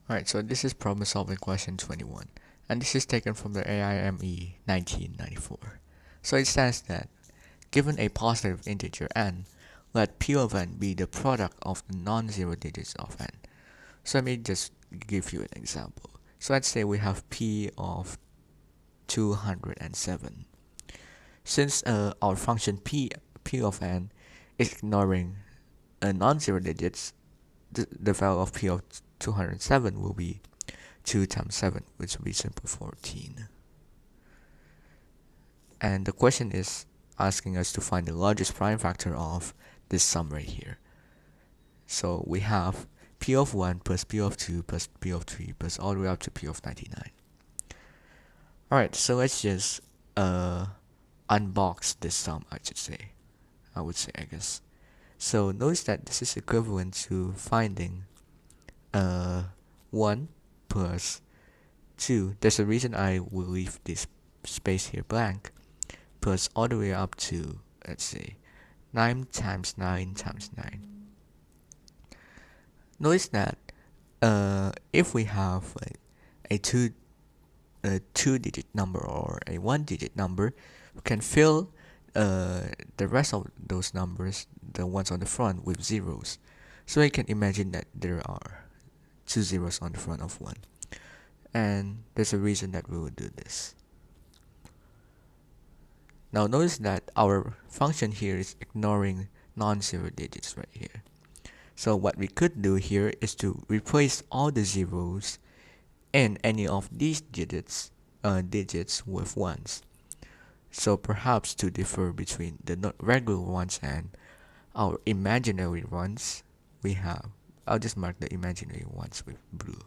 Alright, so this is problem solving question 21, and this is taken from the AIME 1994. So it says that, given a positive integer n, let p of n be the product of the non-zero digits of n. So let me just give you an example. So let's say we have p of 207. Since our function p of n is ignoring non-zero digits, the value of p of 207 will be 2 times 7, which will be simple 14. And the question is asking us to find the largest prime factor of this sum right here. So we have p of 1 plus p of 2 plus p of 3 plus all the way up to p of 99. Alright, so let's just unbox this sum, I guess. So notice that this is equivalent to finding 1 plus 2. There's a reason I will leave this space here blank, plus all the way up to, let's say, 9 times 9 times 9. Notice that if we have a two-digit number or a one-digit number, we can fill the rest of those numbers, the ones on the front, with zeros. So you can imagine that there are 2 zeros on the front of 1. And there's a reason that we will do this. Now notice that our function here is ignoring non-zero digits right here. So what we could do here is to replace all the zeros in any of these digits with ones. So perhaps to differ between the regular ones and our imaginary ones, I'll just mark the imaginary ones with blue.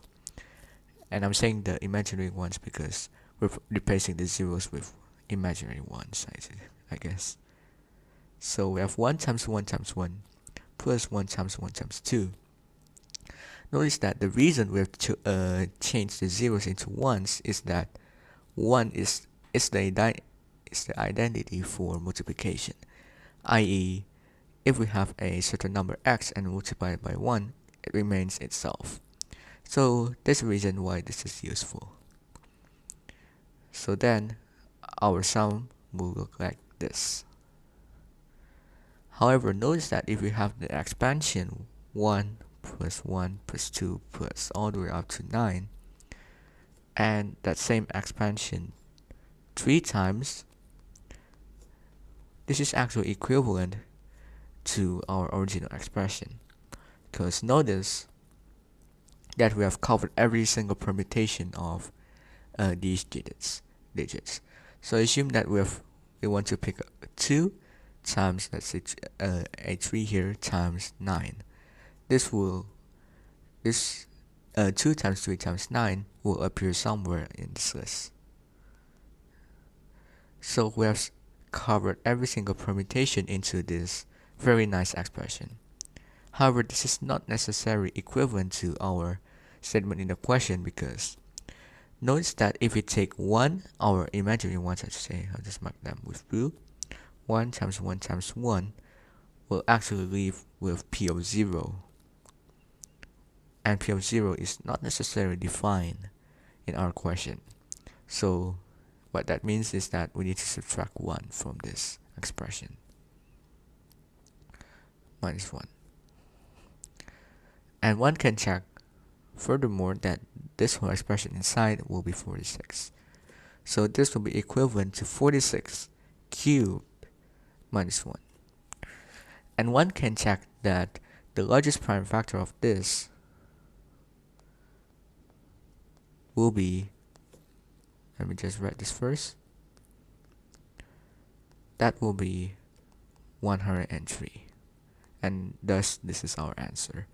And I'm saying the imaginary ones because we're replacing the zeros with imaginary ones, I guess. So we have 1 times 1 times 1 plus 1 times 1 times 2. Notice that the reason we have to change the zeros into ones is that 1 is the identity for multiplication, i.e., if we have a certain number x and multiply it by 1, it remains itself. So there's a reason why this is useful. So then our sum will look like this. However, notice that if we have the expansion 1 plus 1 plus 2 plus all the way up to 9, and that same expansion 3 times, this is actually equivalent to our original expression. Because notice that we have covered every single permutation of these digits. So assume that we want to pick 2 times, let's say, a 3 here times 9. This 2 times 3 times 9 will appear somewhere in this list. So we have covered every single permutation into this very nice expression. However, this is not necessarily equivalent to our statement in the question, because notice that if we take 1, our imaginary ones, I'll just mark them with blue, 1 times 1 times 1 will actually leave with p of 0. And p of 0 is not necessarily defined in our question. So what that means is that we need to subtract 1 from this expression. Minus 1. And one can check furthermore that this whole expression inside will be 46. So this will be equivalent to 46 cubed minus 1. And one can check that the largest prime factor of this will be, let me just write this first, that will be 103. And thus this is our answer.